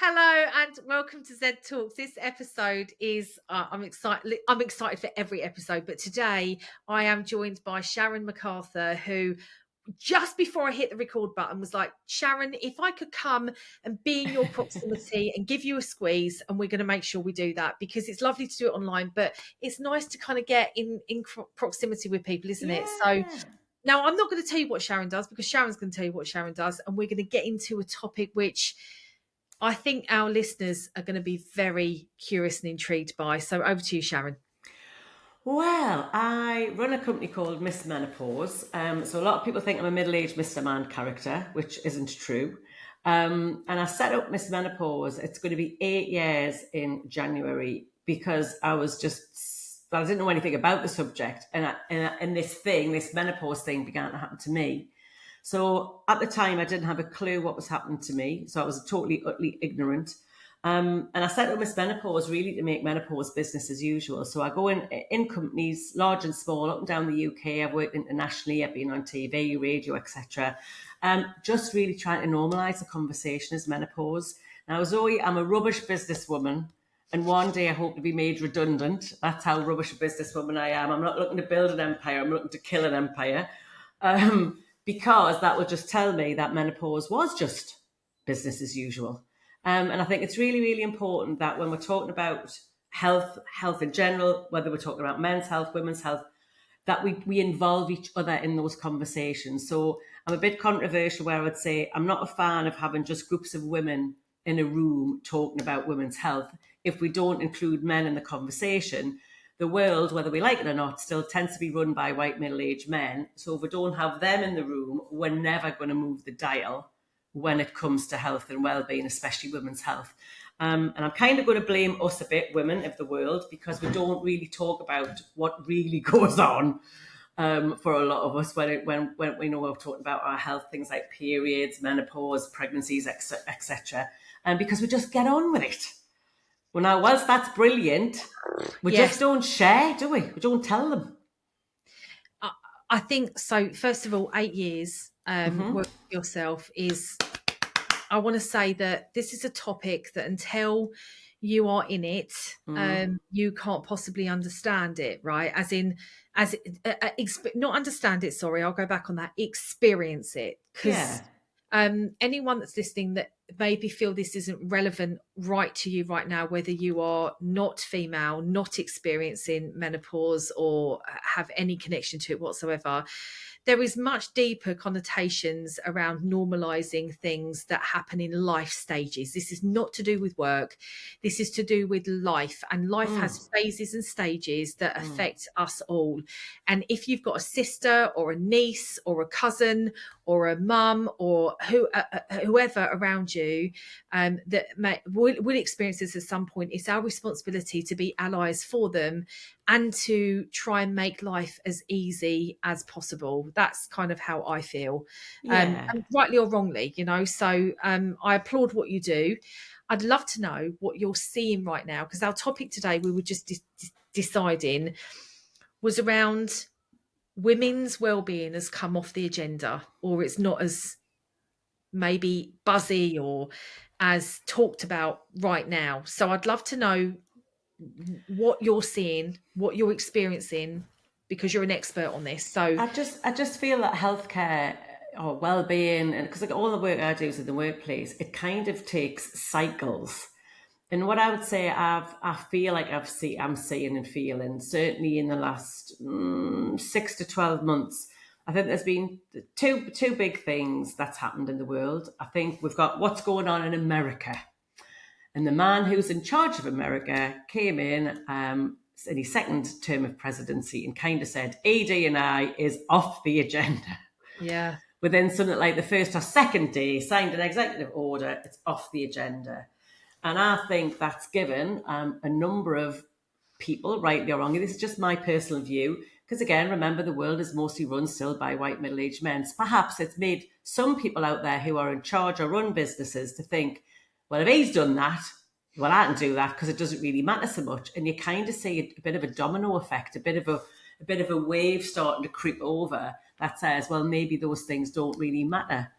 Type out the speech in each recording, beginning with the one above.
Hello and welcome to ZED Talks. This episode is I'm excited. I'm excited for every episode, but today I am joined by Sharon MacArthur, who just before I hit the record button was like, Sharon, if I could come and be in your proximity and give you a squeeze, and we're going to make sure we do that because it's lovely to do it online, but it's nice to kind of get in proximity with people, isn't it? So Yeah. now I'm not going to tell you what Sharon does because Sharon's going to tell you what Sharon does, and we're going to get into a topic which I think our listeners are going to be very curious and intrigued by. So over to you, Sharon. Well, I run a company called Miss Menopause. So a lot of people think I'm a middle-aged Mr. Man character, which isn't true. And I set up Miss Menopause. It's going to be 8 years in January because I didn't know anything about the subject. And this menopause thing began to happen to me. So at the time, I didn't have a clue what was happening to me. So I was totally, utterly ignorant. And I set up Miss Menopause really to make menopause business as usual. So I go in companies, large and small, up and down the UK. I've worked internationally. I've been on TV, radio, etc. Just really trying to normalise the conversation as menopause. Now, Zoe, I'm a rubbish businesswoman. And one day I hope to be made redundant. That's how rubbish a businesswoman I am. I'm not looking to build an empire. I'm looking to kill an empire. Because that will just tell me that menopause was just business as usual. And I think it's really, really important that when we're talking about health in general, whether we're talking about men's health, women's health, that we involve each other in those conversations. So I'm a bit controversial where I would say I'm not a fan of having just groups of women in a room talking about women's health. If we don't include men in the conversation, the world, whether we like it or not, still tends to be run by white middle-aged men. So if we don't have them in the room, we're never going to move the dial when it comes to health and well-being, especially women's health. And I'm kind of going to blame us a bit, women of the world, because we don't really talk about what really goes on for a lot of us when we know we're talking about our health, things like periods, menopause, pregnancies, etc. And because we just get on with it. Well, now, whilst that's brilliant, we just don't share, do we? We don't tell them. I think so. First of all, 8 years working with yourself is. I want to say that this is a topic that until you are in it, you can't possibly understand it, right? Not understand it. Sorry, I'll go back on that. Experience it, because anyone that's listening that maybe feel this isn't relevant right to you right now, whether you are not female, not experiencing menopause, or have any connection to it whatsoever. There is much deeper connotations around normalizing things that happen in life stages. This is not to do with work. This is to do with life. And life has phases and stages that affect us all. And if you've got a sister or a niece or a cousin or a mum or whoever around you that will experience this at some point, it's our responsibility to be allies for them and to try and make life as easy as possible. That's kind of how I feel, and rightly or wrongly, So I applaud what you do. I'd love to know what you're seeing right now, because our topic today, we were just deciding, was around women's well-being has come off the agenda, or it's not as maybe buzzy or as talked about right now. So I'd love to know what you're seeing, what you're experiencing, because you're an expert on this. So I just feel that healthcare or well-being, and because all the work I do is in the workplace, it kind of takes cycles. And what I would say I feel like I'm seeing and feeling, certainly in the last 6 to 12 months, I think there's been two big things that's happened in the world. I think we've got what's going on in America. And the man who's in charge of America came in his second term of presidency and kind of said, AD&I is off the agenda. Yeah. Within something like the first or second day, signed an executive order, it's off the agenda. And I think that's given a number of people, rightly or wrongly, this is just my personal view, because again, remember, the world is mostly run still by white middle-aged men. So perhaps it's made some people out there who are in charge or run businesses to think, well, if he's done that, well, I can do that because it doesn't really matter so much. And you kind of see a bit of a domino effect, a bit of a wave starting to creep over that says, well, maybe those things don't really matter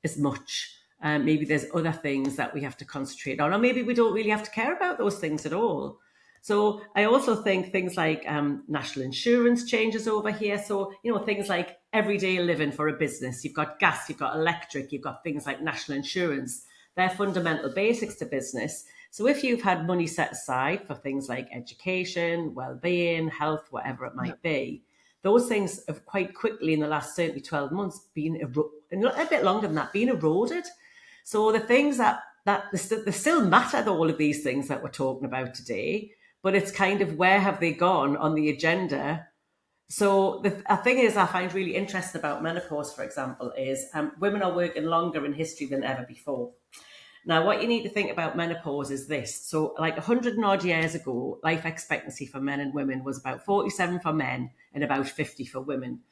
as much. Maybe there's other things that we have to concentrate on, or maybe we don't really have to care about those things at all. So I also think things like national insurance changes over here. So, things like everyday living for a business. You've got gas, you've got electric, you've got things like national insurance. They're fundamental basics to business. So if you've had money set aside for things like education, well-being, health, whatever it might be, those things have quite quickly in the last certainly 12 months been, a bit longer than that, been eroded. So the things that they still matter, all of these things that we're talking about today, but it's kind of where have they gone on the agenda? So the thing is, I find really interesting about menopause, for example, is women are working longer in history than ever before. Now, what you need to think about menopause is this. So like 100 and odd years ago, life expectancy for men and women was about 47 for men and about 50 for women.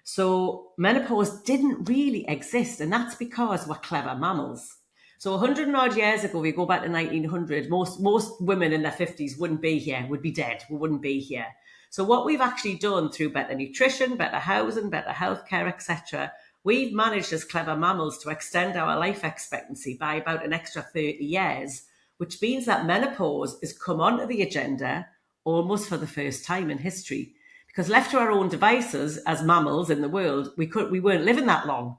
So menopause didn't really exist, and that's because we're clever mammals. So 100 and odd years ago, we go back to 1900, most women in their 50s wouldn't be here, would be dead, we wouldn't be here. So what we've actually done through better nutrition, better housing, better healthcare, etc., we've managed as clever mammals to extend our life expectancy by about an extra 30 years, which means that menopause has come onto the agenda almost for the first time in history. Because left to our own devices as mammals in the world, we weren't living that long.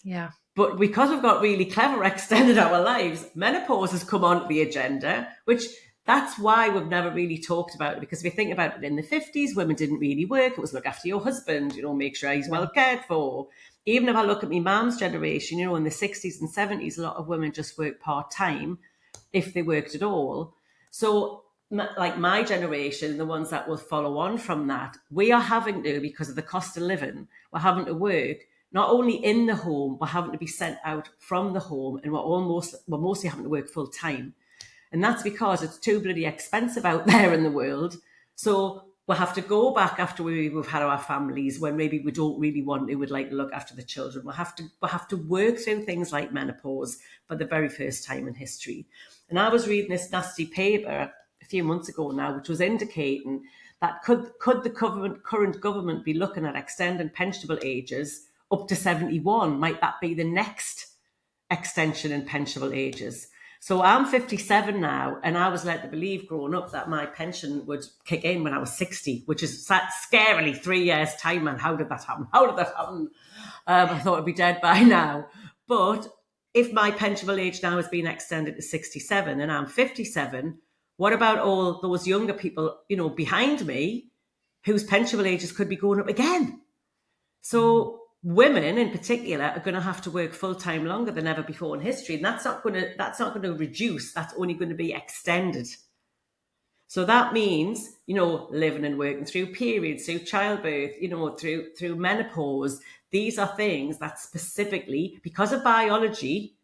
Yeah. But because we've got really clever extended our lives, menopause has come onto the agenda, which that's why we've never really talked about it. Because if you think about it, in the 50s, women didn't really work. It was look after your husband, make sure he's well cared for. Even if I look at my mum's generation, in the 60s and 70s, a lot of women just worked part-time if they worked at all. So like my generation, the ones that will follow on from that, we are having to, because of the cost of living, we're having to work not only in the home, we're having to be sent out from the home, and we're mostly having to work full time. And that's because it's too bloody expensive out there in the world. So we'll have to go back after we've had our families, when maybe we don't really want to, would like to look after the children. We'll have to work through things like menopause for the very first time in history. And I was reading this nasty paper a few months ago now, which was indicating that could the current government be looking at extending pensionable ages up to 71? Might that be the next extension in pensionable ages? So I'm 57 now, and I was led to believe growing up that my pension would kick in when I was 60, which is scarily 3 years' time. And how did that happen? I thought I'd be dead by now. But if my pensionable age now has been extended to 67 and I'm 57, what about all those younger people, behind me, whose pensionable ages could be going up again? So women in particular are going to have to work full time longer than ever before in history, and that's not going to reduce. That's only going to be extended. So that means, living and working through periods, through childbirth, through menopause. These are things that specifically, because of biology,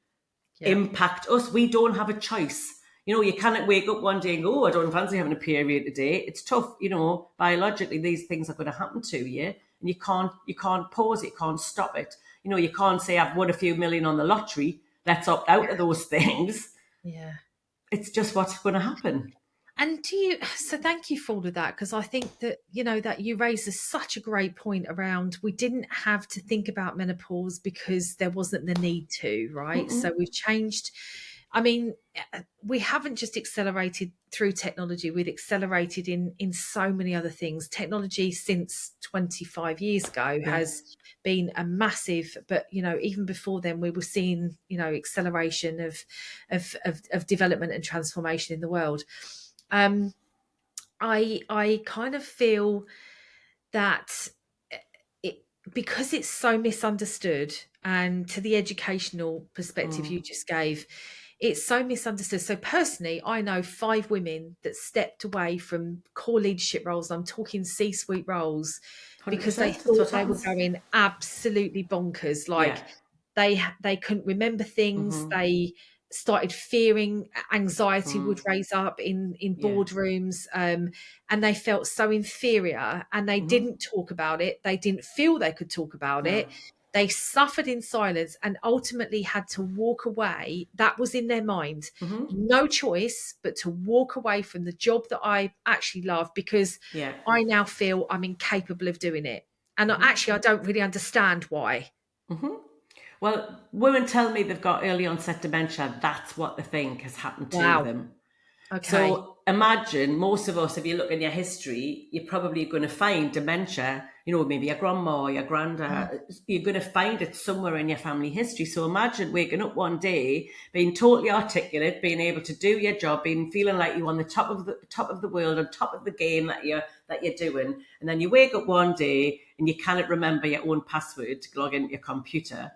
impact us. We don't have a choice. You cannot wake up one day and go, oh, I don't fancy having a period today. It's tough, biologically, these things are going to happen to you. And you can't pause it, you can't stop it. You can't say, I've won a few million on the lottery, let's opt out of those things. Yeah. It's just what's going to happen. And so thank you for all of that, because I think that, that you raised such a great point around, we didn't have to think about menopause because there wasn't the need to, right? Mm-mm. So we've changed. I mean, we haven't just accelerated through technology, we've accelerated in so many other things. Technology since 25 years ago has been a massive, but even before then we were seeing acceleration of development and transformation in the world. I kind of feel that because it's so misunderstood, and to the educational perspective you just gave, it's so misunderstood. So personally, I know 5 women that stepped away from core leadership roles. I'm talking C-suite roles, because they thought they were going absolutely bonkers. Like they couldn't remember things. They started fearing, anxiety would raise up in boardrooms, and they felt so inferior, and they didn't talk about it. They didn't feel they could talk about it. They suffered in silence and ultimately had to walk away. That was in their mind. No choice but to walk away from the job that I actually love, because I now feel I'm incapable of doing it. And actually, I don't really understand why. Well, women tell me they've got early onset dementia. That's what they think has happened to Wow. them. Okay. So imagine most of us, if you look in your history, you're probably going to find dementia, maybe your grandma or your Mm. granddad, you're going to find it somewhere in your family history. So imagine waking up one day, being totally articulate, being able to do your job, feeling like you're on the top of the world, on top of the game that you're doing. And then you wake up one day and you cannot remember your own password to log into your computer.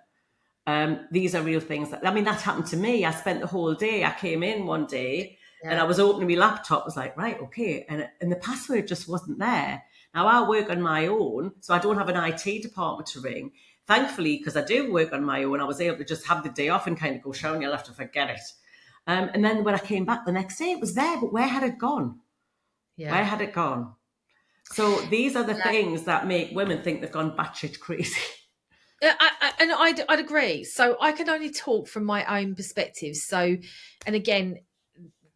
These are real things. That's happened to me. I spent the whole day. I came in one day and Yeah. I was opening my laptop. I was like, right, okay. And the password just wasn't there. Now I work on my own, so I don't have an IT department to ring. Thankfully, because I do work on my own, I was able to just have the day off and kind of go, Sharon, you'll have to forget it. And then when I came back the next day, it was there, but where had it gone? Yeah. Where had it gone? So these are the Yeah. things that make women think they've gone batshit crazy. Yeah, I'd agree. So I can only talk from my own perspective. So, and again,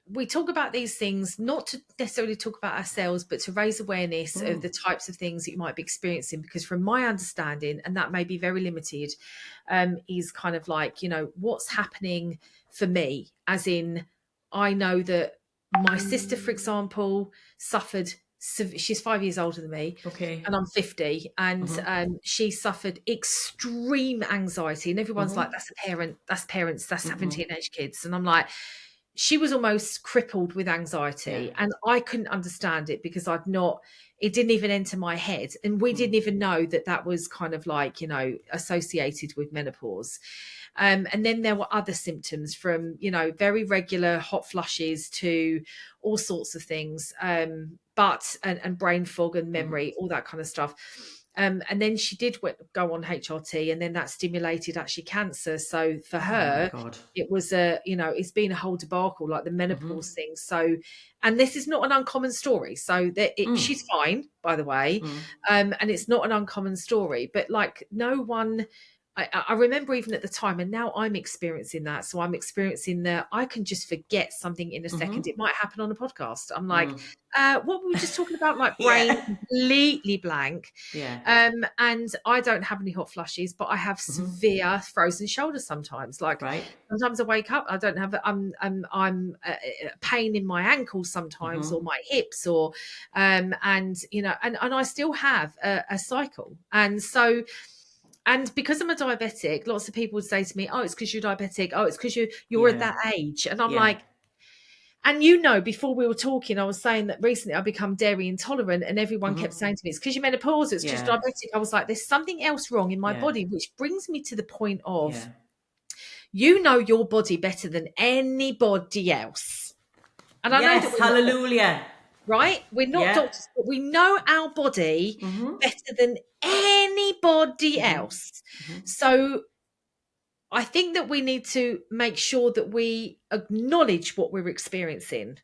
we talk about these things not to necessarily talk about ourselves, but to raise awareness of the types of things that you might be experiencing. Because from my understanding, and that may be very limited, is kind of like, what's happening for me, as in, I know that my sister, for example, suffered. She's 5 years older than me, Okay. and I'm 50, and she suffered extreme anxiety. And everyone's like, "That's a parent, that's parents, that's having teenage kids," and I'm like, she was almost crippled with Yeah. anxiety, and I couldn't understand it because it didn't even enter my head, and we didn't even know that that was kind of like, associated with menopause. And then there were other symptoms, from very regular hot flushes to all sorts of things, but and brain fog and memory, all that kind of stuff. And then she did go on HRT, and then that stimulated actually cancer. So for Oh my her, God. it was it's been a whole debacle, like the menopause thing. So, and this is not an uncommon story. So that she's fine, by the way, and it's not an uncommon story. But like, no one. I remember even at the time, and now I'm experiencing that. So I'm experiencing that I can just forget something in a second. It might happen on a podcast. I'm like, what were we just talking about? Like, brain Yeah. completely blank. Yeah. And I don't have any hot flushes, but I have severe frozen shoulders sometimes. Like, Right. sometimes I wake up, I don't have I'm pain in my ankles sometimes, or my hips, or and I still have a cycle. And so, and because I'm a diabetic, lots of people would say to me, "Oh, it's because you're diabetic. Oh, it's because you're at Yeah. that age." And I'm Yeah. like, and before we were talking, I was saying that recently I've become dairy intolerant, and everyone kept saying to me, "It's because you're menopause. It's because Yeah. you're diabetic." I was like, "There's something else wrong in my Yeah. body," which brings me to the point Yeah. of, you know your body better than anybody else. And I know that Yes. we're not, Hallelujah. right? We're not Yeah. doctors, but we know our body better than anybody else. So I think that we need to make sure that we acknowledge what we're experiencing,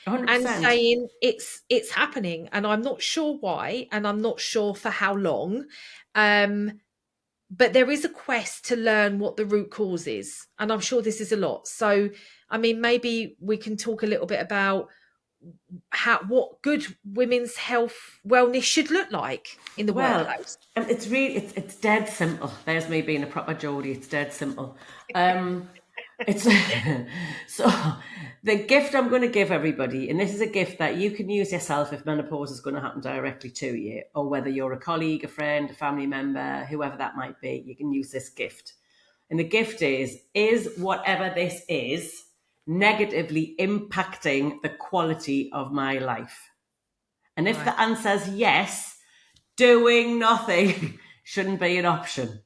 and 100%. saying it's happening, and I'm not sure why, and I'm not sure for how long. But there is a quest to learn what the root cause is, and I'm sure this is a lot. So I mean, maybe we can talk a little bit about what good women's health wellness should look like in the Well, workplace. it's dead simple. There's me being a proper Geordie. It's dead simple. It's so the gift I'm going to give everybody, and this is a gift that you can use yourself if menopause is going to happen directly to you, or whether you're a colleague, a friend, a family member, whoever that might be, you can use this gift. And the gift is whatever this is negatively impacting the quality of my life? And if Right. the answer is yes, doing nothing shouldn't be an option.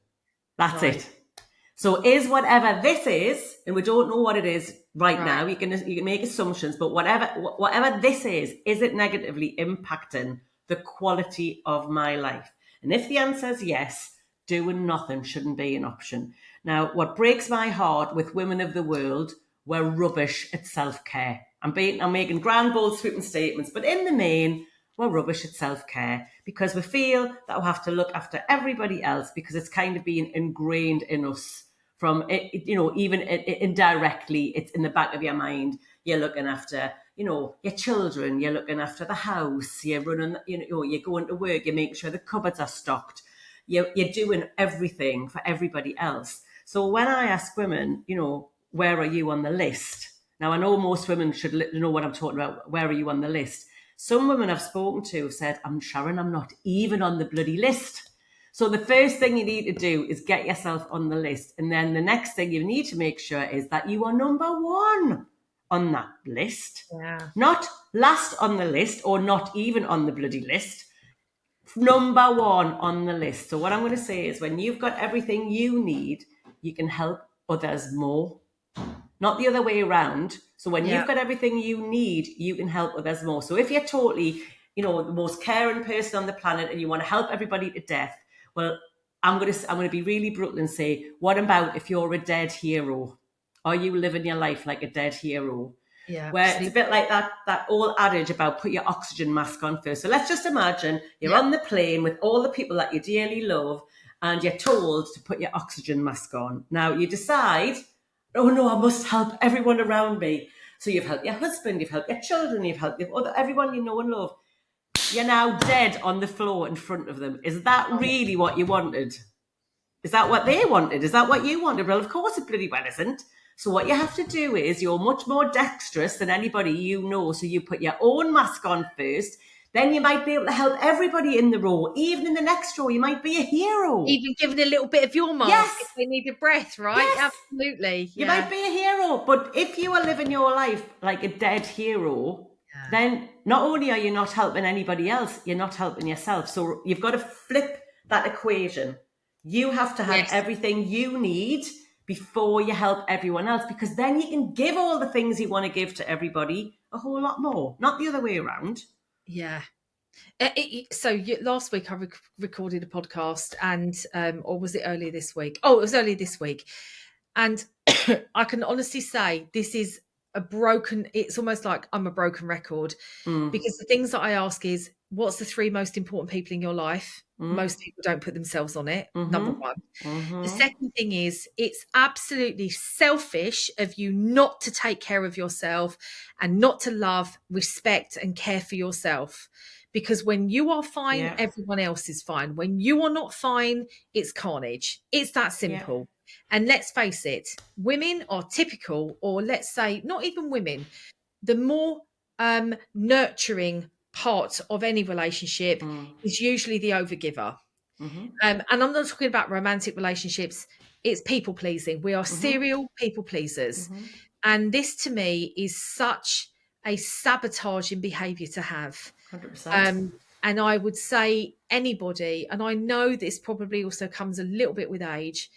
That's Right. it. So is whatever this is, and we don't know what it is right Right. now, you can make assumptions, but whatever this is it negatively impacting the quality of my life? And if the answer is yes, doing nothing shouldn't be an option. Now, what breaks my heart with women of the world, we're rubbish at self-care. I'm making grand, bold, sweeping statements, but in the main, we're rubbish at self-care because we feel that we have to look after everybody else because it's kind of being ingrained in us from it, even indirectly, it's in the back of your mind. You're looking after, your children, you're looking after the house, you're running, you're going to work, you're making sure the cupboards are stocked, You're doing everything for everybody else. So when I ask women, where are you on the list? Now, I know most women should know what I'm talking about. Where are you on the list? Some women I've spoken to have said, Sharon, I'm not even on the bloody list. So the first thing you need to do is get yourself on the list. And then the next thing you need to make sure is that you are number one on that list. Yeah. Not last on the list or not even on the bloody list. Number one on the list. So what I'm going to say is when you've got everything you need, you can help others more. Not the other way around. So when you've got everything you need, you can help others more. So if you're totally, the most caring person on the planet and you want to help everybody to death, well, I'm going to be really brutal and say, what about if you're a dead hero? Are you living your life like a dead hero? Yeah, where it's a bit like that old adage about put your oxygen mask on first. So let's just imagine you're on the plane with all the people that you dearly love and you're told to put your oxygen mask on. Now you decide, oh no, I must help everyone around me. So you've helped your husband, you've helped your children, you've helped everyone you know and love. You're now dead on the floor in front of them. Is that really what you wanted? Is that what they wanted? Is that what you wanted? Well, of course it bloody well isn't. So what you have to do is you're much more dexterous than anybody you know. So you put your own mask on first. Then you might be able to help everybody in the row. Even in the next row, you might be a hero. Even giving a little bit of your mask if they need a breath, right? Yes. Absolutely. You might be a hero. But if you are living your life like a dead hero, then not only are you not helping anybody else, you're not helping yourself. So you've got to flip that equation. You have to have everything you need before you help everyone else, because then you can give all the things you want to give to everybody a whole lot more, not the other way around. Yeah. So last week I recorded a podcast and or was it earlier this week? Oh, it was earlier this week. And I can honestly say this is it's almost like I'm a broken record because the things that I ask is, what's the 3 most important people in your life? Most people don't put themselves on it. Number one. The second thing is, it's absolutely selfish of you not to take care of yourself and not to love, respect, and care for yourself. Because when you are fine, everyone else is fine. When you are not fine, it's carnage. It's that simple. And let's face it, women are typical, or let's say not even women, the more nurturing part of any relationship is usually the overgiver. And I'm not talking about romantic relationships. It's people pleasing. We are serial people pleasers. And this to me is such a sabotaging behavior to have. 100%. And I would say anybody, and I know this probably also comes a little bit with age,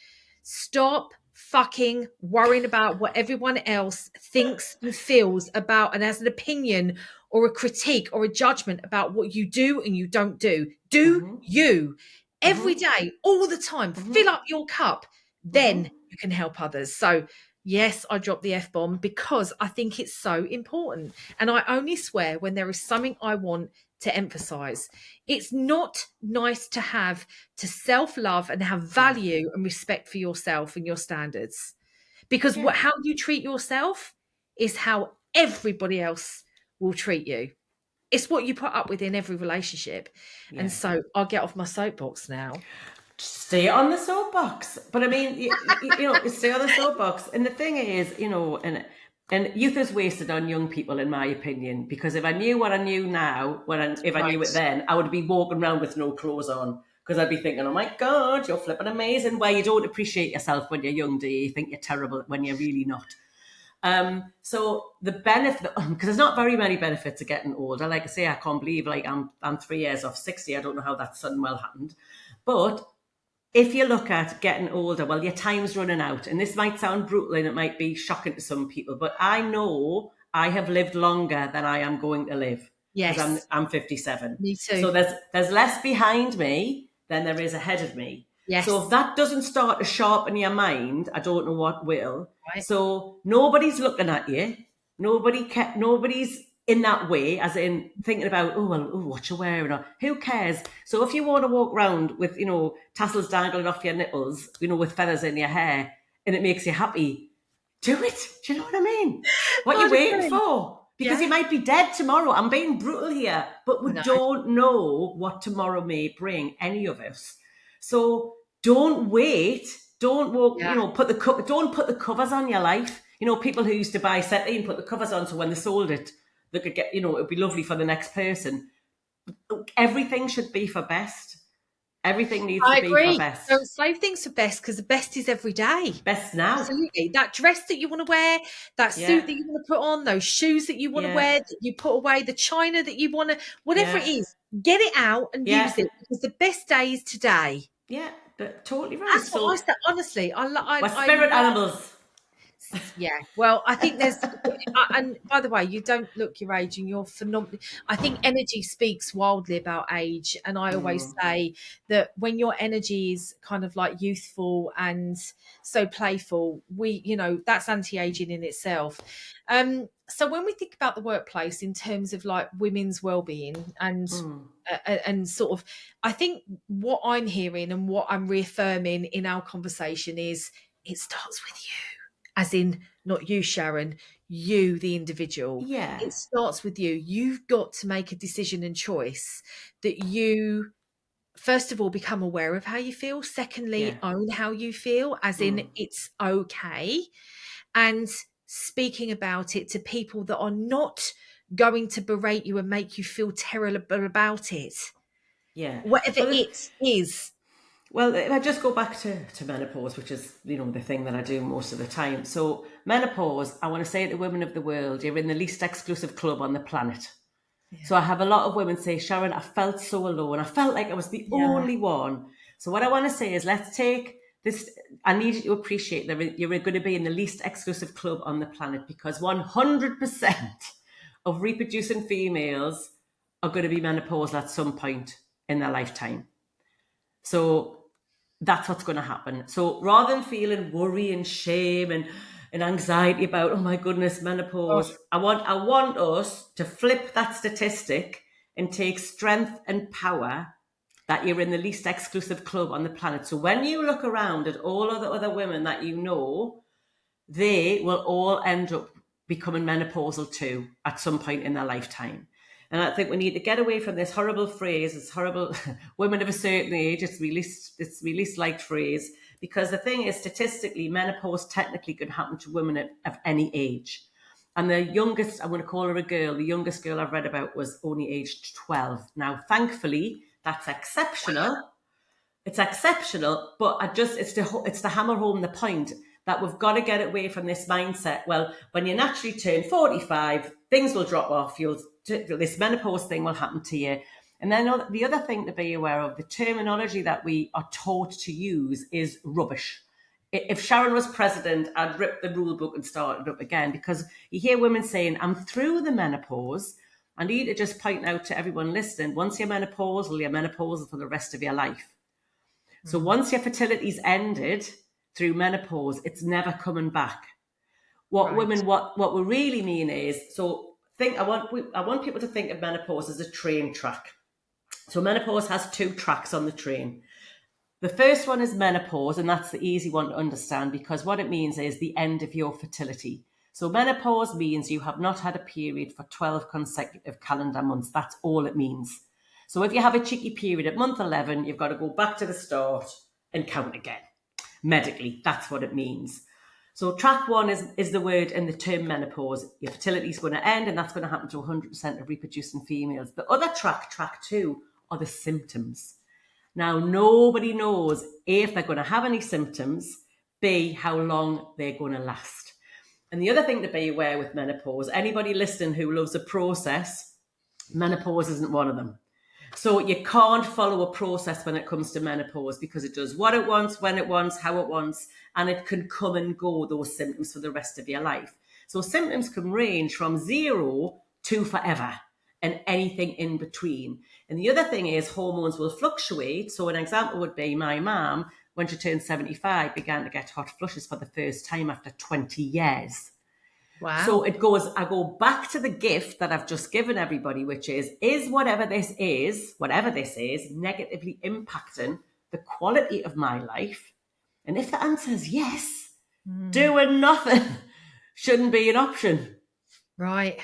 stop fucking worrying about what everyone else thinks and feels about and has an opinion or a critique or a judgment about what you do and you don't do. Do you every day, all the time, fill up your cup, then you can help others. So yes, I dropped the F-bomb because I think it's so important. And I only swear when there is something I want to emphasize. It's not nice to have to self-love and have value and respect for yourself and your standards. Because how you treat yourself is how everybody else will treat you. It's what you put up with in every relationship. And so I'll get off my soapbox now. Stay on the soapbox. But I mean, you stay on the soapbox. And the thing is, and youth is wasted on young people, in my opinion, because if I knew what I knew now, if I knew it then, I would be walking around with no clothes on, because I'd be thinking, oh my God, you're flipping amazing. Where you don't appreciate yourself when you're young, do you? You think you're terrible when you're really not. So the benefit, because there's not very many benefits of getting older. Like I say, I can't believe I'm 3 years off 60. I don't know how that sudden well happened. But if you look at getting older, well, your time's running out. And this might sound brutal and it might be shocking to some people, but I know I have lived longer than I am going to live. Yes. Because I'm 57. Me too. So there's less behind me than there is ahead of me. Yes. So if that doesn't start to sharpen your mind, I don't know what will. Right. So nobody's looking at you. Nobody's in that way, as in thinking about, what you're wearing, or who cares? So if you want to walk around with, tassels dangling off your nipples, with feathers in your hair, and it makes you happy, do it. Do you know what I mean? What are you waiting for? Because you might be dead tomorrow. I'm being brutal here, but we don't know what tomorrow may bring, any of us. So don't wait. Don't walk, Yeah. don't put the covers on your life. People who used to buy SETI and put the covers on so when they sold it, they could get, it'd be lovely for the next person. Everything should be for best. Everything needs to I be for agree. best. Don't save things for best, because the best is every day. Best now. Absolutely. That dress that you want to wear, that Yeah. suit that you want to put on, those shoes that you want to Yeah. wear, that you put away, the china that you want to, whatever Yeah. it is, get it out and Yeah. use it, because the best day is today. Yeah. But totally right. That's what I So said. Honestly, we're I spirit love. animals. Yeah, well, I think there's, and by the way, you don't look your age, and you're phenomenal. I think energy speaks wildly about age, and I always say that when your energy is kind of like youthful and so playful, that's anti-aging in itself. So when we think about the workplace in terms of like women's well-being and sort of, I think what I'm hearing and what I'm reaffirming in our conversation is it starts with you. As in, not you, Sharon, you, the individual. Yeah. It starts with you. You've got to make a decision and choice that you, first of all, become aware of how you feel. Yeah. Secondly, own how you feel, as in it's okay. And speaking about it to people that are not going to berate you and make you feel terrible about it. Yeah. Whatever Well, it is. Well, if I just go back to menopause, which is, the thing that I do most of the time. So menopause, I want to say to women of the world, you're in the least exclusive club on the planet. Yeah. So I have a lot of women say, Sharon, I felt so alone. I felt like I was the only one. So what I want to say is, let's take this. I need you to appreciate that you're going to be in the least exclusive club on the planet, because 100% of reproducing females are going to be menopausal at some point in their lifetime. So that's what's going to happen. So rather than feeling worry and shame and anxiety about, oh my goodness, menopause, I want us to flip that statistic and take strength and power that you're in the least exclusive club on the planet. So when you look around at all of the other women that you know, they will all end up becoming menopausal too at some point in their lifetime. And I think we need to get away from this horrible phrase, this horrible women of a certain age. It's the least liked phrase, because the thing is, statistically, menopause technically can happen to women of any age. And the youngest, I'm going to call her a girl, the youngest girl I've read about was only aged 12. Now, thankfully, that's exceptional. It's exceptional, but it's to hammer home the point that we've got to get away from this mindset. Well, when you naturally turn 45, things will drop off. This menopause thing will happen to you. And then the other thing to be aware of, the terminology that we are taught to use is rubbish. If Sharon was president, I'd rip the rule book and start it up again, because you hear women saying, I'm through the menopause. I need to just point out to everyone listening, once you're menopausal for the rest of your life. So once your fertility's ended through menopause, it's never coming back. What we really mean is, I want people to think of menopause as a train track. So menopause has 2 tracks on the train. The first one is menopause, and that's the easy one to understand, because what it means is the end of your fertility. So menopause means you have not had a period for 12 consecutive calendar months. That's all it means. So if you have a cheeky period at month 11, you've got to go back to the start and count again. Medically, that's what it means. So track 1 is the word in the term menopause. Your fertility is going to end, and that's going to happen to 100% of reproducing females. The other track 2, are the symptoms. Now, nobody knows A, if they're going to have any symptoms, B, how long they're going to last. And the other thing to be aware with menopause, anybody listening who loves a process, menopause isn't one of them. So you can't follow a process when it comes to menopause, because it does what it wants, when it wants, how it wants, and it can come and go, those symptoms, for the rest of your life. So symptoms can range from 0 to forever and anything in between. And the other thing is, hormones will fluctuate. So an example would be my mum, when she turned 75, began to get hot flushes for the first time after 20 years. Wow. So I go back to the gift that I've just given everybody, which is whatever this is, negatively impacting the quality of my life? And if the answer is yes, doing nothing shouldn't be an option. Right.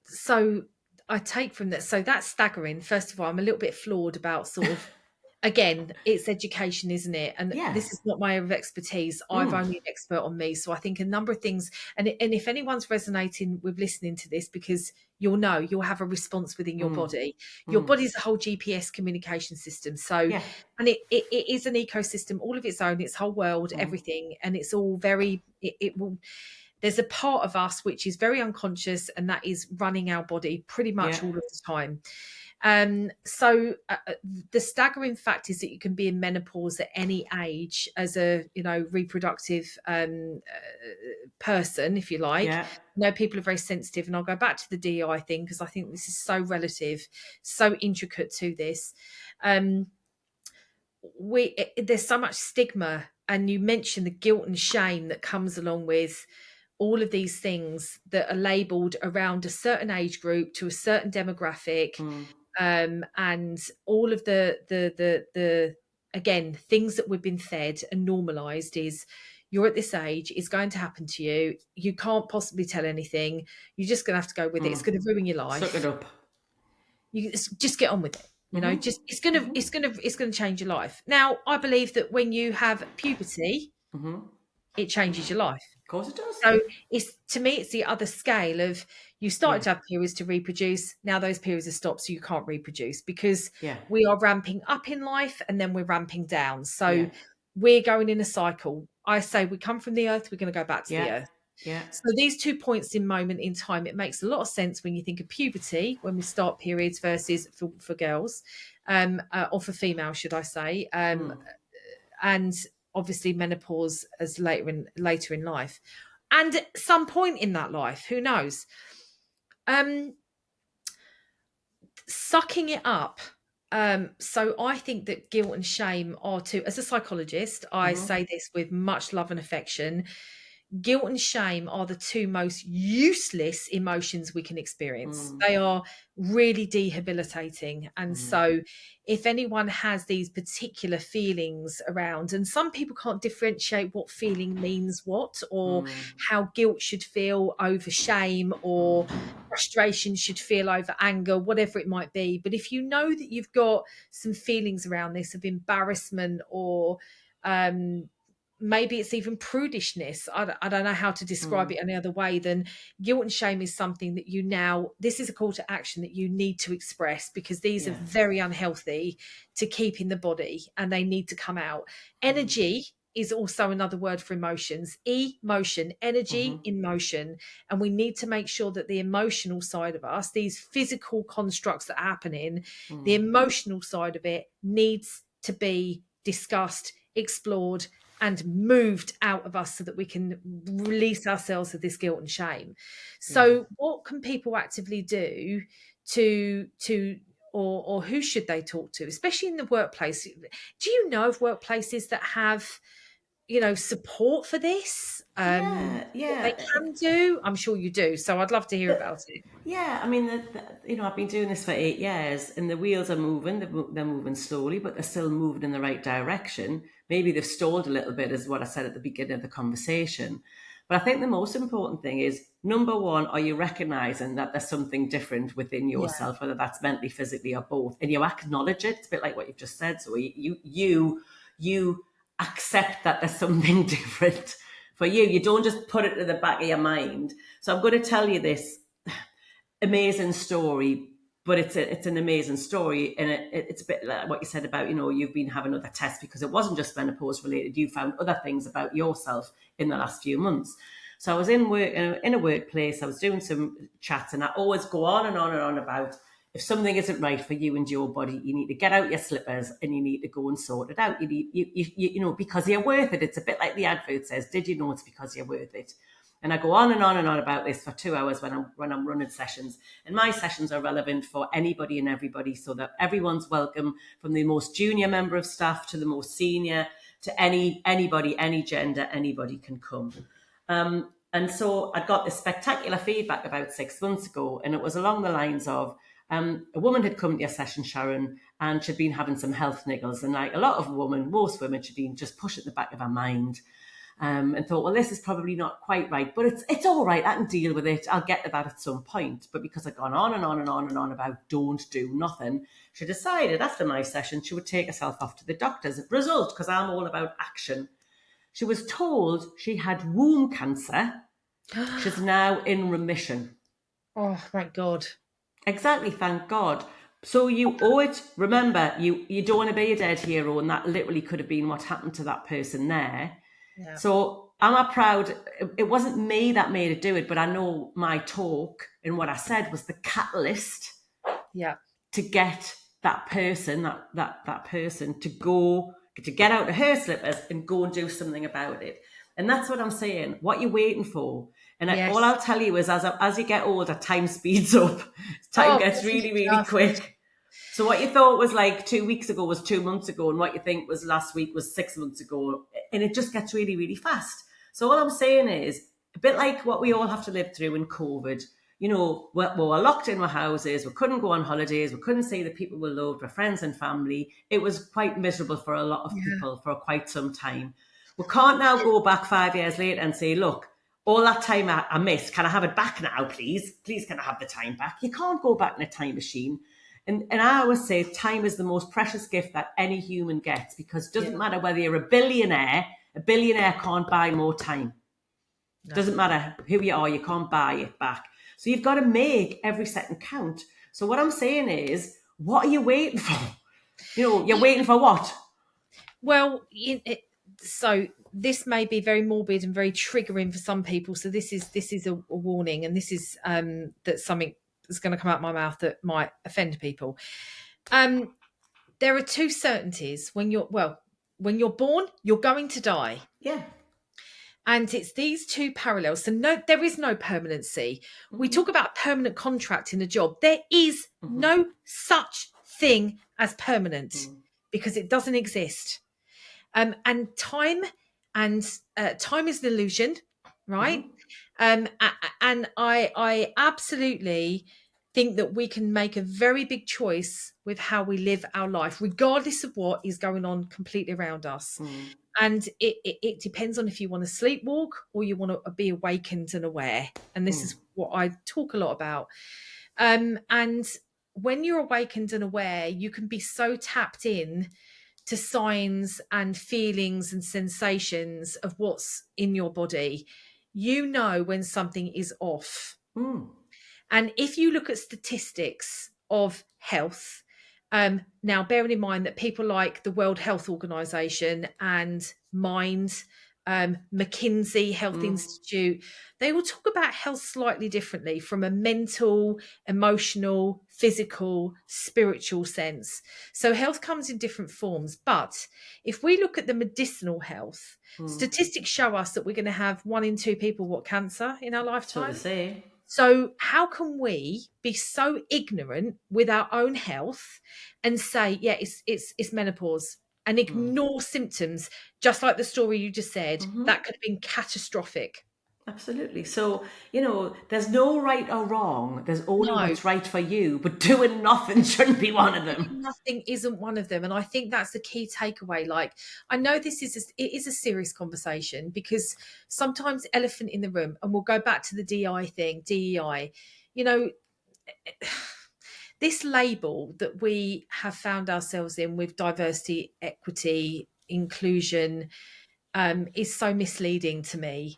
So I take from that. So that's staggering. First of all, I'm a little bit flawed about sort of again, it's education, isn't it? And this Yes. is not my area of expertise. I've only an expert on me. So I think a number of things, and if anyone's resonating with listening to this, because you'll have a response within your body. Your body's a whole GPS communication system. So, Yeah. and it is an ecosystem, all of its own, its whole world, everything. And it's all very, it will, there's a part of us which is very unconscious, and that is running our body pretty much Yeah. all of the time. So the staggering fact is that you can be in menopause at any age as a reproductive person, if you like. Yeah. No, people are very sensitive, and I'll go back to the DI thing because I think this is so relative, so intricate to this. There's so much stigma, and you mentioned the guilt and shame that comes along with all of these things that are labeled around a certain age group to a certain demographic, and all of the again things that we've been fed and normalized is you're at this age, it's going to happen to you, you can't possibly tell anything, you're just going to have to go with it, it's going to ruin your Suck it life, up. you just get on with it, just it's going to change your life. Now I believe that when you have puberty, it changes your life. Of course it does. So it's, to me, it's the other scale of you started Yeah. to have periods to reproduce. Now those periods are stopped, so you can't reproduce because Yeah. we are ramping up in life and then we're ramping down. So Yeah. we're going in a cycle. I say we come from the earth, we're going to go back to the Yeah. earth. Yeah. So these 2 points in moment in time, it makes a lot of sense when you think of puberty, when we start periods versus for girls, or for females, should I say, and obviously menopause as later in life, and at some point in that life, who knows, sucking it up. So I think that guilt and shame are two, as a psychologist, I say this with much love and affection, guilt and shame are the two most useless emotions we can experience. They are really debilitating. And so if anyone has these particular feelings around, and some people can't differentiate what feeling means what, or how guilt should feel over shame, or frustration should feel over anger, whatever it might be. But if you know that you've got some feelings around this of embarrassment, or maybe it's even prudishness. I don't know how to describe it any other way than guilt and shame is something that this is a call to action that you need to express, because these are very unhealthy to keep in the body and they need to come out. Energy is also another word for emotions. Emotion, energy in motion. And we need to make sure that the emotional side of us, these physical constructs that are happening, the emotional side of it needs to be discussed, explored, and moved out of us so that we can release ourselves of this guilt and shame. So what can people actively do to or who should they talk to, especially in the workplace? Do you know of workplaces that have support for this, Yeah. what they Yeah. can do? I'm sure you do, so I'd love to hear about it. Yeah, I mean, I've been doing this for 8 years, and the wheels are moving. They're moving slowly, but they're still moving in the right direction. Maybe they've stalled a little bit, is what I said at the beginning of the conversation. But I think the most important thing is, number one, are you recognizing that there's something different within Yeah, yourself, whether that's mentally, physically, or both, and you acknowledge it? It's a bit like what you've just said. So you accept that there's something different for you. You don't just put it to the back of your mind. So I'm going to tell you this amazing story, but it's an amazing story, and it's a bit like what you said about you've been having other tests because it wasn't just menopause related. You found other things about yourself in the last few months. So I was in a workplace. I was doing some chats, and I always go on and on and on about, if something isn't right for you and your body, you need to get out your slippers and you need to go and sort it out. Because you're worth it. It's a bit like the advert says, did you know it's because you're worth it? And I go on and on and on about this for 2 hours when I'm running sessions. And my sessions are relevant for anybody and everybody, so that everyone's welcome, from the most junior member of staff to the most senior, to anybody, any gender, anybody can come. And so I got this spectacular feedback about 6 months ago, and it was along the lines of, a woman had come to your session, Sharon, and she'd been having some health niggles. And like a lot of most women, she'd been just pushed at the back of her mind. and thought, well, this is probably not quite right, but it's all right. I can deal with it. I'll get to that at some point. But because I'd gone on and on and on and on about don't do nothing, she decided after my session she would take herself off to the doctors. Result, because I'm all about action. She was told she had womb cancer. She's now in remission. Oh, thank God. Exactly, thank God. So you owe it. Remember, you don't want to be a dead hero, and that literally could have been what happened to that person there. Yeah. So am I proud? It wasn't me that made it do it, but I know my talk and what I said was the catalyst Yeah. to get that person, that person to get out of her slippers and go and do something about it. And that's what I'm saying. What you're waiting for. And all Yes. I'll tell you is as you get older, time speeds up. Time Oh, gets God, really, really yeah. quick. So what you thought was like 2 weeks ago was 2 months ago, and what you think was last week was 6 months ago. And it just gets really, really fast. So all I'm saying is, a bit like what we all have to live through in COVID, you know, we were locked in our houses, we couldn't go on holidays, we couldn't see the people we loved, our friends and family. It was quite miserable for a lot of people for quite some time. We can't now go back 5 years later and say, look, all that time I missed, can I have it back now, please? Please, can I have the time back? You can't go back in a time machine. And I always say time is the most precious gift that any human gets, because it doesn't matter whether you're a billionaire can't buy more time. No. Doesn't matter who you are, you can't buy it back. So you've got to make every second count. So what I'm saying is, what are you waiting for? You know, you're waiting for what? Well, so this may be very morbid and very triggering for some people. So this is a warning, and this is that's something that's going to come out of my mouth that might offend people. There are two certainties when you're born, you're going to die. Yeah. And it's these two parallels. So no, there is no permanency. Mm-hmm. We talk about permanent contract in a job. There is no such thing as permanent because it doesn't exist. And time is an illusion, right? And I absolutely think that we can make a very big choice with how we live our life, regardless of what is going on completely around us. And it depends on if you want to sleepwalk or you want to be awakened and aware. And this is what I talk a lot about. And when you're awakened and aware, you can be so tapped in to signs and feelings and sensations of what's in your body. You know when something is off. And if you look at statistics of health, now bearing in mind that people like the World Health Organization and Mind, McKinsey Health Institute, they will talk about health slightly differently from a mental, emotional, physical, spiritual sense. So health comes in different forms. But if we look at the medicinal health, statistics show us that we're going to have 1 in 2 people with cancer in our lifetime. So they say. So how can we be so ignorant with our own health and say, yeah, it's menopause, and ignore symptoms, just like the story you just said, that could have been catastrophic. Absolutely. So, you know, there's no right or wrong. There's only what's right for you, but doing nothing shouldn't be one of them. Nothing isn't one of them. And I think that's the key takeaway. Like, I know it is a serious conversation, because sometimes elephant in the room, and we'll go back to the DEI, you know, this label that we have found ourselves in with diversity, equity, inclusion, is so misleading to me,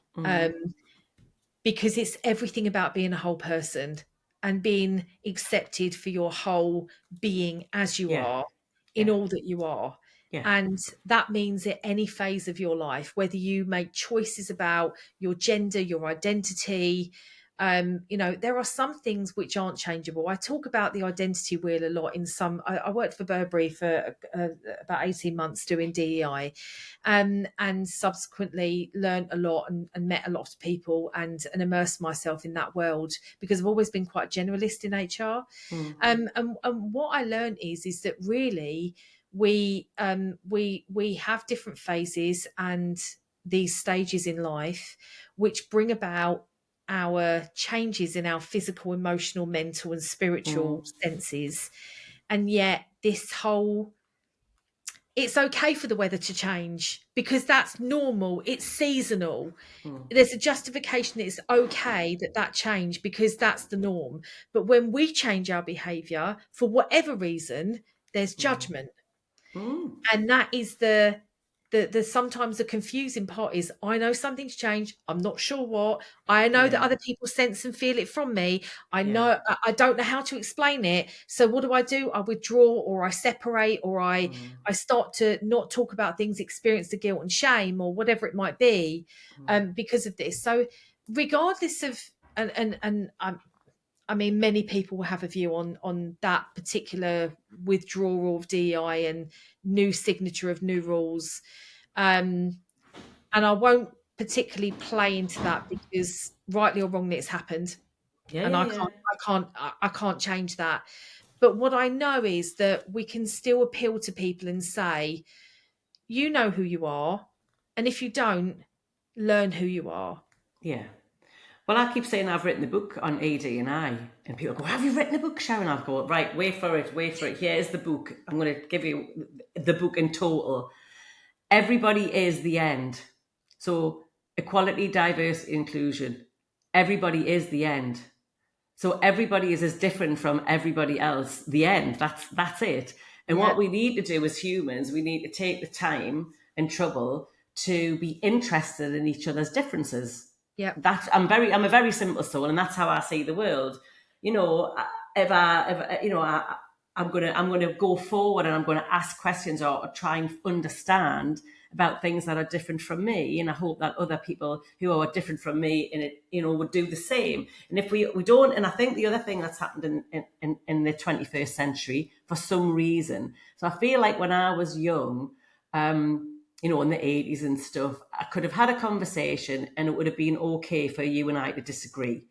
because it's everything about being a whole person and being accepted for your whole being as you are, in all that you are. And that means at any phase of your life, whether you make choices about your gender, your identity, you know, there are some things which aren't changeable. I talk about the identity wheel a lot. I worked for Burberry for about 18 months doing DEI, and subsequently learned a lot and met a lot of people and immersed myself in that world, because I've always been quite generalist in HR. And what I learned is that really we have different phases and these stages in life which bring about our changes in our physical, emotional, mental and spiritual senses. And yet this whole it's okay for the weather to change because that's normal. It's seasonal. Mm. There's a justification that it's okay that that change because that's the norm. But when we change our behavior for whatever reason, there's Mm. judgment. Mm. And that is the sometimes the confusing part is I know something's changed. I'm not sure what. I know that Yeah. other people sense and feel it from me. I Yeah. know I don't know how to explain it. So what do? I withdraw or I separate or Mm. I start to not talk about things, experience the guilt and shame or whatever it might be, Mm. because of this. So regardless of and I mean, many people will have a view on that particular withdrawal of DEI and new signature of new rules, and I won't particularly play into that because, rightly or wrongly, it's happened, Yeah. and Yeah. Yeah. I can't change that. But what I know is that we can still appeal to people and say, you know who you are, and if you don't, learn who you are. Yeah. Well, I keep saying I've written the book on AD&I, and people go, "Have you written a book, Sharon?" I'll go, "Right, wait for it, wait for it. Here's the book. I'm going to give you the book in total. Everybody is the end. So equality, diversity, inclusion. Everybody is the end. So everybody is as different from everybody else. The end. That's it. And Yeah, what we need to do as humans, we need to take the time and trouble to be interested in each other's differences. yeah, I'm a very simple soul, and that's how I see the world. You know, I'm gonna go forward and I'm gonna ask questions or try and understand about things that are different from me, and I hope that other people who are different from me in it, would do the same. And if we don't, and I think the other thing that's happened in the 21st century for some reason. So I feel like when I was young, in the 80s and stuff, I could have had a conversation and it would have been okay for you and I to disagree.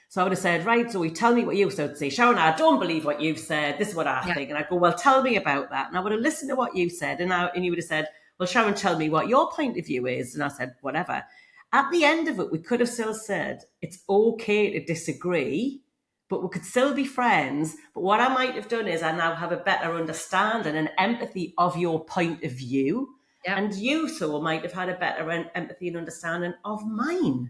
So I would have said, "Right, Zoe, tell me what you said." Say, "Sharon, I don't believe what you've said. This is what I yeah, think." And I'd go, "Well, tell me about that." And I would have listened to what you said. And you would have said, "Well, Sharon, tell me what your point of view is." And I said, "Whatever." At the end of it, we could have still said, "It's okay to disagree, but we could still be friends." But what I might have done is I now have a better understanding and empathy of your point of view. yeah. And you, so might have had a better empathy and understanding of mine.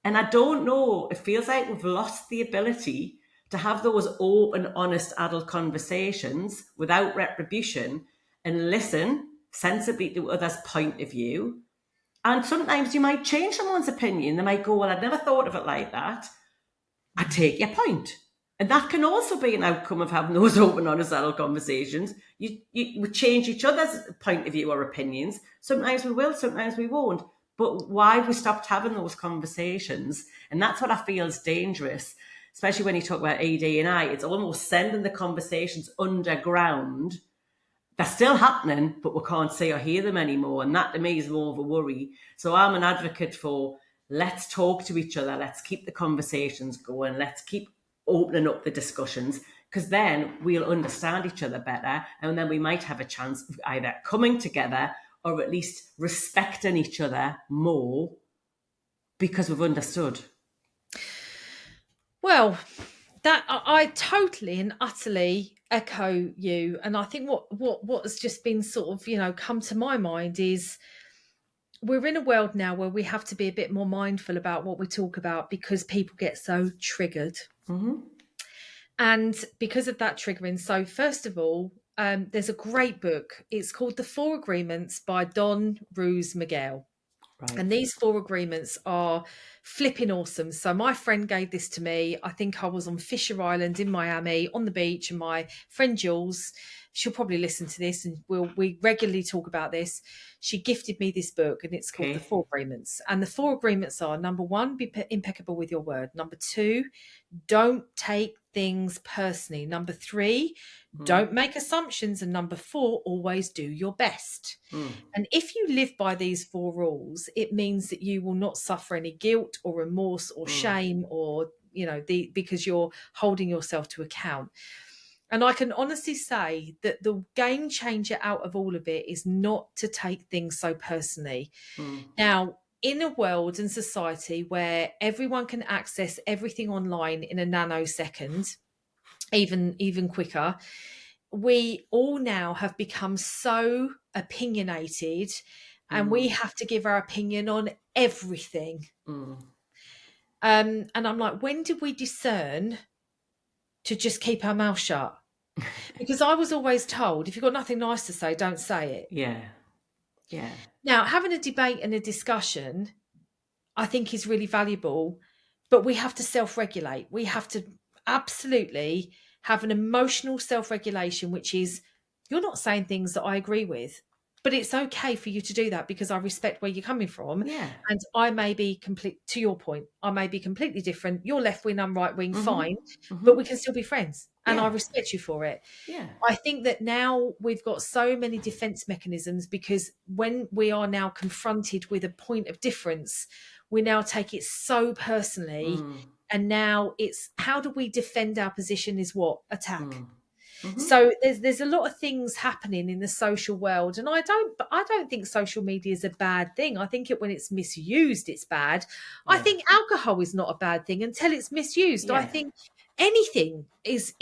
And I don't know, it feels like we've lost the ability to have those open, honest adult conversations without retribution and listen sensibly to others' point of view. And sometimes you might change someone's opinion. They might go, "Well, I'd never thought of it like that." I take your point. And that can also be an outcome of having those open, honest adult conversations. We change each other's point of view or opinions. Sometimes we will, sometimes we won't. But why have we stopped having those conversations? And that's what I feel is dangerous, especially when you talk about AD&I. It's almost sending the conversations underground. They're still happening, but we can't see or hear them anymore. And that to me is more of a worry. So I'm an advocate for, let's talk to each other. Let's keep the conversations going. Let's keep opening up the discussions, because then we'll understand each other better. And then we might have a chance of either coming together or at least respecting each other more because we've understood. Well, that I totally and utterly echo you, and I think what has just been sort of come to my mind is we're in a world now where we have to be a bit more mindful about what we talk about because people get so triggered, Mm-hmm. and because of that triggering. So first of all, there's a great book. It's called The Four Agreements by Don Ruse Miguel. Right. And these four agreements are flipping awesome. So my friend gave this to me. I think I was on Fisher Island in Miami on the beach, and my friend Jules, she'll probably listen to this, and we regularly talk about this. She gifted me this book, and it's called The Okay. Four Agreements. And the four agreements are: number one, be impeccable with your word; number two, don't take things personally; number three, Mm. don't make assumptions; and number four, always do your best. Mm. And if you live by these four rules, it means that you will not suffer any guilt or remorse or Mm. shame or, because you're holding yourself to account. And I can honestly say that the game changer out of all of it is not to take things so personally. Mm. Now, in a world and society where everyone can access everything online in a nanosecond, even quicker, we all now have become so opinionated, and we have to give our opinion on everything. And I'm like, when did we discern to just keep our mouth shut? Because I was always told, if you've got nothing nice to say, don't say it. Yeah. Yeah. Now, having a debate and a discussion, I think, is really valuable, but we have to self-regulate. We have to absolutely have an emotional self-regulation, which is, you're not saying things that I agree with, but it's okay for you to do that because I respect where you're coming from. Yeah. And I may be to your point, I may be completely different. You're left wing, I'm right wing, fine, but we can still be friends. And I Yeah. respect you for it. Yeah. I think that now we've got so many defense mechanisms, because when we are now confronted with a point of difference, we now take it so personally. And now it's, how do we defend our position is what? Attack. So there's a lot of things happening in the social world, and I don't think social media is a bad thing. I think when it's misused, it's bad. I think alcohol is not a bad thing until it's misused. I think anything is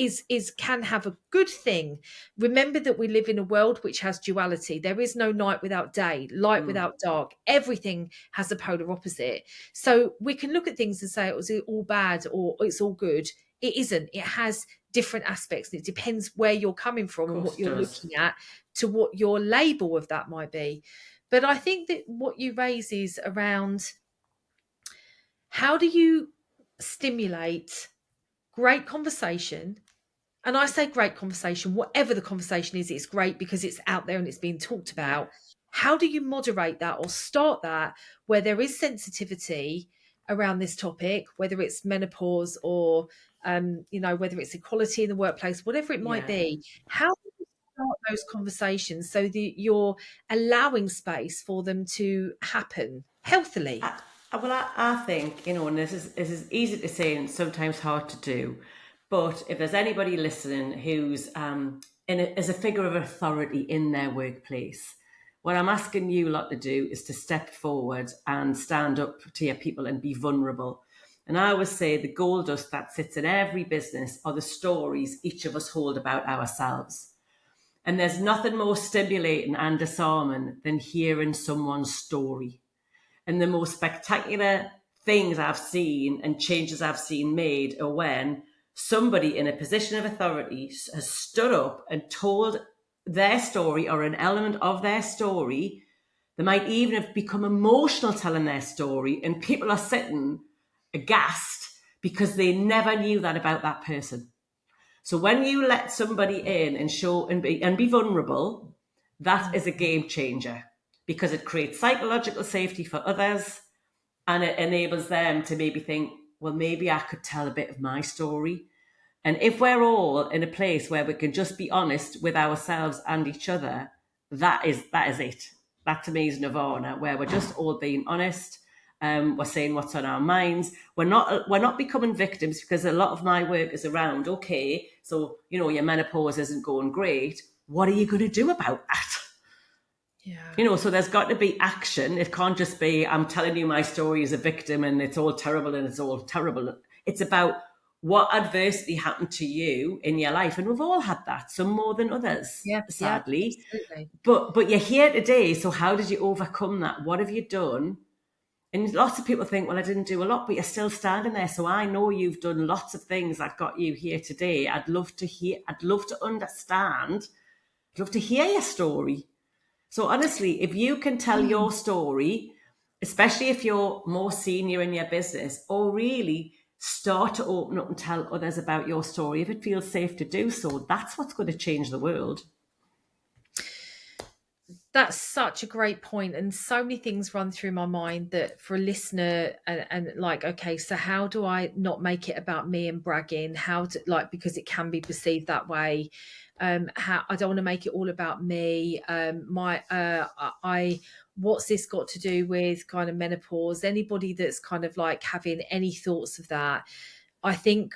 can have a good thing. Remember that we live in a world which has duality. There is no night without day, light without dark. Everything has a polar opposite. So we can look at things and say it was all bad or it's all good. It isn't. It has different aspects, and it depends where you're coming from and what you're looking at to what your label of that might be. But I think that what you raise is around, how do you stimulate great conversation? And I say great conversation, whatever the conversation is, it's great because it's out there and it's being talked about. How do you moderate that or start that where there is sensitivity around this topic, whether it's menopause or, whether it's equality in the workplace, whatever it might be? How do you start those conversations so that you're allowing space for them to happen healthily? I think, and this is easy to say and sometimes hard to do, but if there's anybody listening who's as a figure of authority in their workplace, what I'm asking you lot to do is to step forward and stand up to your people and be vulnerable. And I always say the gold dust that sits in every business are the stories each of us hold about ourselves. And there's nothing more stimulating and disarming than hearing someone's story. And the most spectacular things I've seen and changes I've seen made are when somebody in a position of authority has stood up and told their story or an element of their story. They might even have become emotional telling their story, and people are sitting aghast because they never knew that about that person. So when you let somebody in and show and be vulnerable, that is a game changer, because it creates psychological safety for others, and it enables them to maybe think, well, maybe I could tell a bit of my story. And if we're all in a place where we can just be honest with ourselves and each other, that is it. That to me is nirvana, where we're just all being honest. We're saying what's on our minds. We're not becoming victims, because a lot of my work is around, okay, so your menopause isn't going great. What are you going to do about that? Yeah. So there's got to be action. It can't just be, I'm telling you my story as a victim and it's all terrible and it's all terrible. It's about what adversity happened to you in your life. And we've all had that, some more than others, sadly. Yeah, but you're here today. So how did you overcome that? What have you done? And lots of people think, well, I didn't do a lot, but you're still standing there. So I know you've done lots of things that got you here today. I'd love to understand. I'd love to hear your story. So honestly, if you can tell your story, especially if you're more senior in your business, or really start to open up and tell others about your story, if it feels safe to do so, that's what's going to change the world. That's such a great point, and so many things run through my mind that for a listener, and like, okay, so how do I not make it about me and bragging? How to, because it can be perceived that way. How I don't want to make it all about me. What's this got to do with kind of menopause? Anybody that's kind of like having any thoughts of that, I think,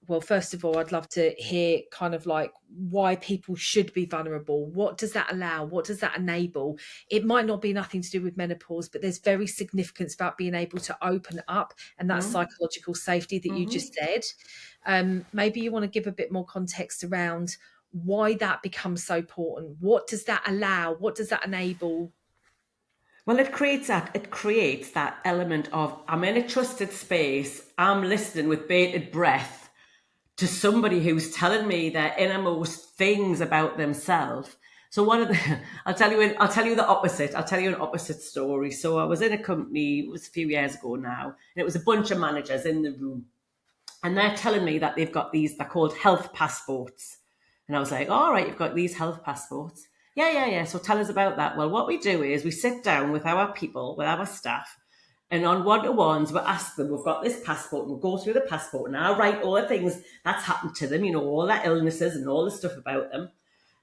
well, first of all, I'd love to hear kind of like why people should be vulnerable. What does that allow? What does that enable? It might not be nothing to do with menopause, but there's very significance about being able to open up, and that psychological safety that you just said. Maybe you want to give a bit more context around why that becomes so important. What does that allow? What does that enable? Well, it creates that element of, I'm in a trusted space, I'm listening with bated breath to somebody who's telling me their innermost things about themselves. So one of the, I'll tell you the opposite. I'll tell you an opposite story. So I was in a company, it was a few years ago now, and it was a bunch of managers in the room. And they're telling me that they've got these, they're called health passports. And I was like, all right, you've got these health passports. Yeah. So tell us about that. Well, what we do is we sit down with our people, with our staff, and on one-to-ones, we'll ask them, we've got this passport, and we'll go through the passport, and I'll write all the things that's happened to them, all their illnesses and all the stuff about them.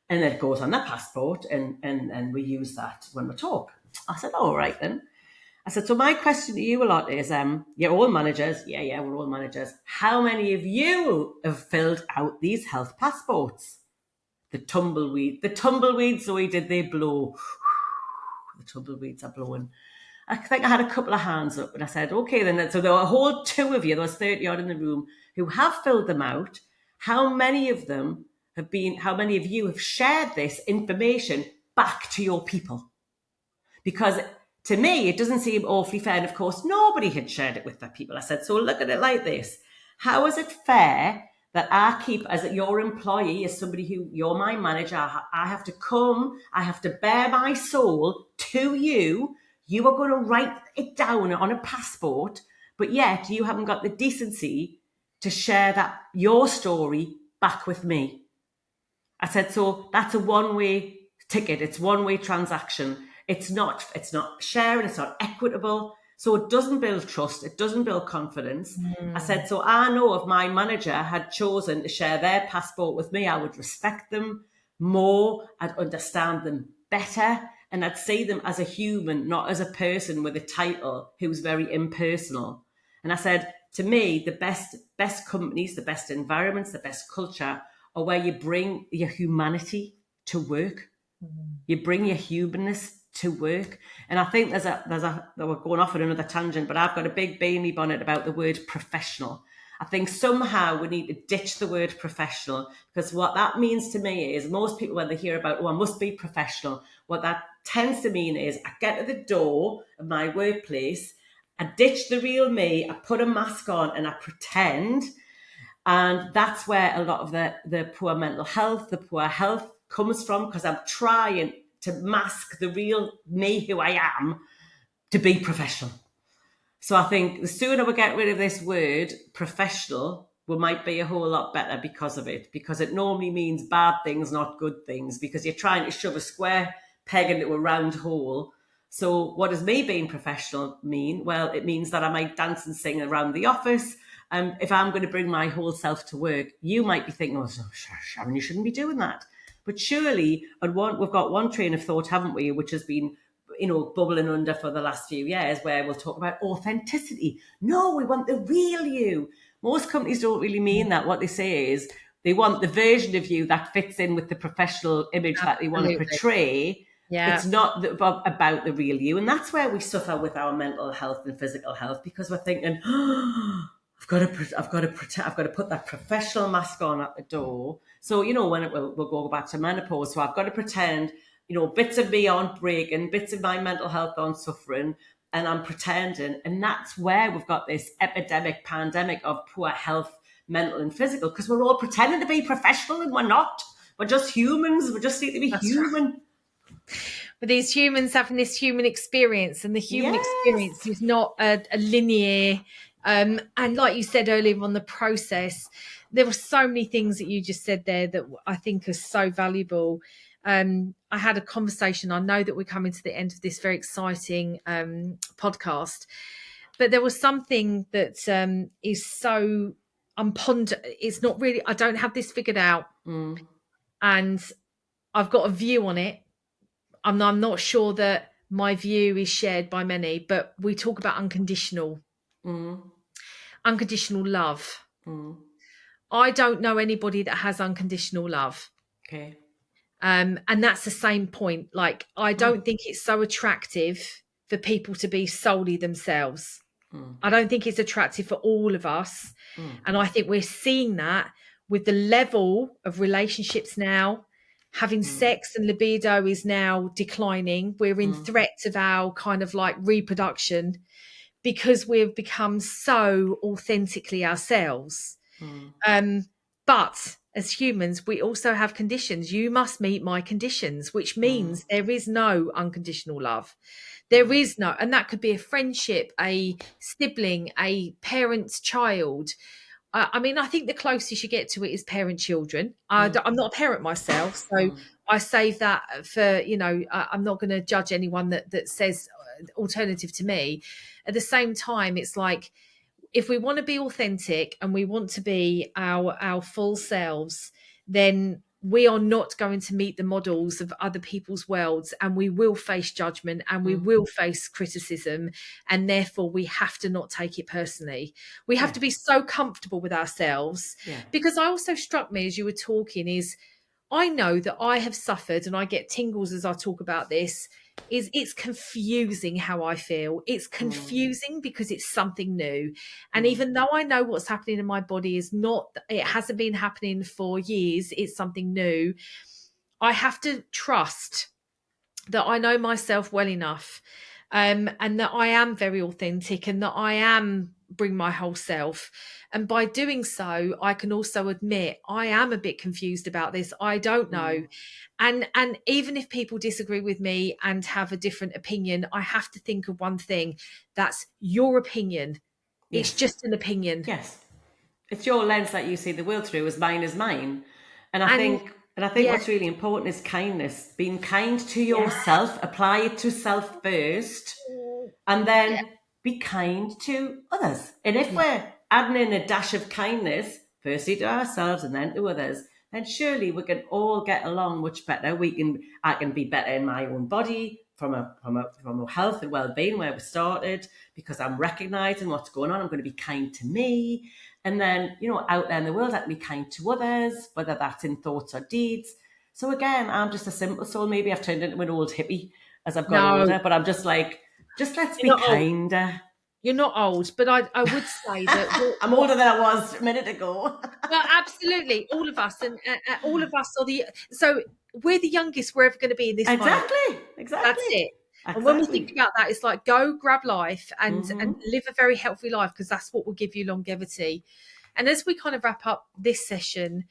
And then it goes on their passport, and we use that when we talk. I said, all right then. I said, so my question to you a lot is, you're all managers. Yeah, we're all managers. How many of you have filled out these health passports? The tumbleweeds, Zoe, did they blow? The tumbleweeds are blowing. I think I had a couple of hands up, and I said, okay, then. So there were a whole two of you, there was 30 odd in the room, who have filled them out. How many of you have shared this information back to your people? Because to me, it doesn't seem awfully fair. And of course, nobody had shared it with their people. I said, so look at it like this. How is it fair that I keep, as your employee, as somebody who, you're my manager, I have to bare my soul to you. You are going to write it down on a passport, but yet you haven't got the decency to share that, your story, back with me. I said, so that's a one-way ticket. It's one-way transaction. It's not sharing. It's not equitable. So it doesn't build trust. It doesn't build confidence. I said, so I know if my manager had chosen to share their passport with me, I would respect them more. I'd understand them better. And I'd see them as a human, not as a person with a title who's very impersonal. And I said, to me, the best companies, the best environments, the best culture are where you bring your humanity to work. You bring your humanness to work. And I think we're going off on another tangent, but I've got a big beanie bonnet about the word professional. I think somehow we need to ditch the word professional, because what that means to me is, most people, when they hear about, I must be professional, what that tends to mean is, I get to the door of my workplace, I ditch the real me, I put a mask on and I pretend. And that's where a lot of the poor mental health, the poor health comes from, because I'm trying to mask the real me, who I am, to be professional. So I think the sooner we get rid of this word professional, we might be a whole lot better because of it, because it normally means bad things, not good things, because you're trying to shove a square peg into a round hole. So what does me being professional mean? Well, it means that I might dance and sing around the office. If I'm going to bring my whole self to work, you might be thinking, oh, Sharon, you shouldn't be doing that. But surely, we've got one train of thought, haven't we, which has been, bubbling under for the last few years, where we'll talk about authenticity. No, we want the real you. Most companies don't really mean that. What they say is they want the version of you that fits in with the professional image that they want to portray. Yeah. It's not about the real you. And that's where we suffer with our mental health and physical health, because we're thinking, I've got to put that professional mask on at the door. So, when we'll go back to menopause. So I've got to pretend, bits of me aren't breaking, bits of my mental health aren't suffering, and I'm pretending. And that's where we've got this pandemic of poor health, mental and physical, because we're all pretending to be professional and we're not. We're just humans. We just need to be human. Right. But these humans having this human experience, and the human experience is not a linear. And like you said earlier on the process, there were so many things that you just said there that I think are so valuable. I had a conversation. I know that we're coming to the end of this very exciting podcast, but there was something that is so unpondered. It's not really, I don't have this figured out. And I've got a view on it. I'm not sure that my view is shared by many, but we talk about unconditional love. I don't know anybody that has unconditional love. Okay. And that's the same point. Like, I don't think it's so attractive for people to be solely themselves. I don't think it's attractive for all of us. And I think we're seeing that with the level of relationships now, having sex and libido is now declining. We're in threat of our kind of like reproduction because we've become so authentically ourselves. But as humans, we also have conditions. You must meet my conditions, which means there is no unconditional love. There is no, and that could be a friendship, a sibling, a parent's child. I mean, I think the closest you get to it is parent-children. I'm not a parent myself, so I save that for, I'm not going to judge anyone that says alternative to me. At the same time, it's like, if we want to be authentic and we want to be our full selves, then we are not going to meet the models of other people's worlds, and we will face judgment and we will face criticism, and therefore we have to not take it personally. We have to be so comfortable with ourselves, because I also struck me as you were talking is, I know that I have suffered, and I get tingles as I talk about this, is it's confusing how I feel. It's confusing because it's something new. And even though I know what's happening in my body is not, it hasn't been happening for years, it's something new, I have to trust that I know myself well enough, and that I am very authentic, and that I am bring my whole self. And by doing so, I can also admit I am a bit confused about this. I don't know. And even if people disagree with me and have a different opinion, I have to think of one thing. That's your opinion. It's just an opinion. Yes. It's your lens that you see the world through, as mine is mine. And I think what's really important is kindness. Being kind to yourself, apply it to self first, and then be kind to others. And if we're adding in a dash of kindness, firstly to ourselves and then to others, then surely we can all get along much better. I can be better in my own body from a health and well-being where we started, because I'm recognizing what's going on. I'm going to be kind to me. And then, out there in the world, I can be kind to others, whether that's in thoughts or deeds. So again, I'm just a simple soul. Maybe I've turned into an old hippie as I've got older, but I'm just like, let's be kinder. You're not old, but I would say that I'm older than I was a minute ago. Well, absolutely, all of us, and all of us are so we're the youngest we're ever going to be in this Exactly. That's it. And when we think about that, it's like, go grab life and live a very healthy life, because that's what will give you longevity. And as we kind of wrap up this session,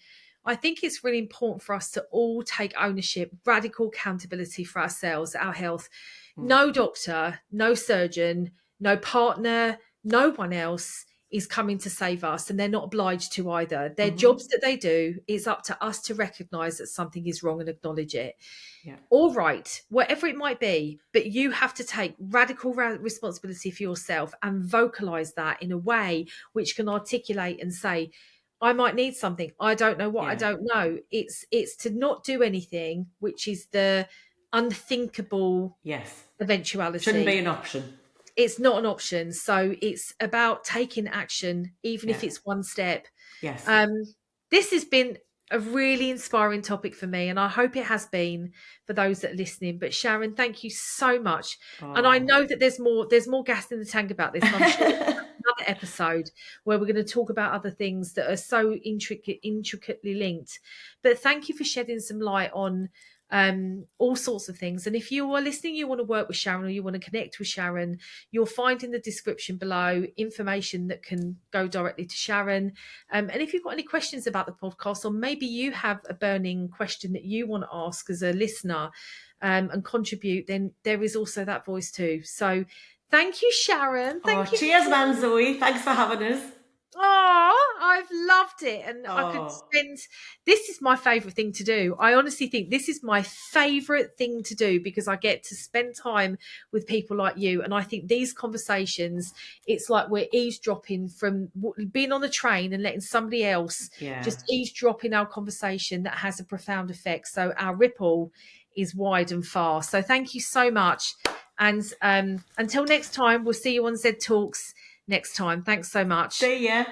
I think it's really important for us to all take ownership, radical accountability for ourselves, our health. No doctor, no surgeon, no partner, no one else is coming to save us, and they're not obliged to either. Their jobs that they do, it's up to us to recognize that something is wrong and acknowledge it. All right, whatever it might be, but you have to take radical responsibility for yourself and vocalize that in a way which can articulate and say, I might need something. I don't know what. I don't know. It's to not do anything, which is the unthinkable eventuality. Shouldn't be an option. It's not an option. So it's about taking action, even if it's one step. Yes. This has been a really inspiring topic for me, and I hope it has been for those that are listening. But Sharon, thank you so much. And I know that there's more gas in the tank about this. And I'm sure another episode where we're going to talk about other things that are so intricately linked. But thank you for shedding some light on all sorts of things. And if you are listening, you want to work with Sharon, or you want to connect with Sharon, you'll find in the description below information that can go directly to Sharon. And if you've got any questions about the podcast, or maybe you have a burning question that you want to ask as a listener and contribute, then there is also that voice too. So thank you, Sharon. Thank you. Cheers, man, Zoe. Thanks for having us. Oh, I've loved it. And I could spend, this is my favourite thing to do. I honestly think this is my favourite thing to do, because I get to spend time with people like you. And I think these conversations, it's like we're eavesdropping from being on the train and letting somebody else just eavesdrop in our conversation that has a profound effect. So our ripple is wide and far. So thank you so much. And until next time, we'll see you on ZED Talks next time. Thanks so much. See ya.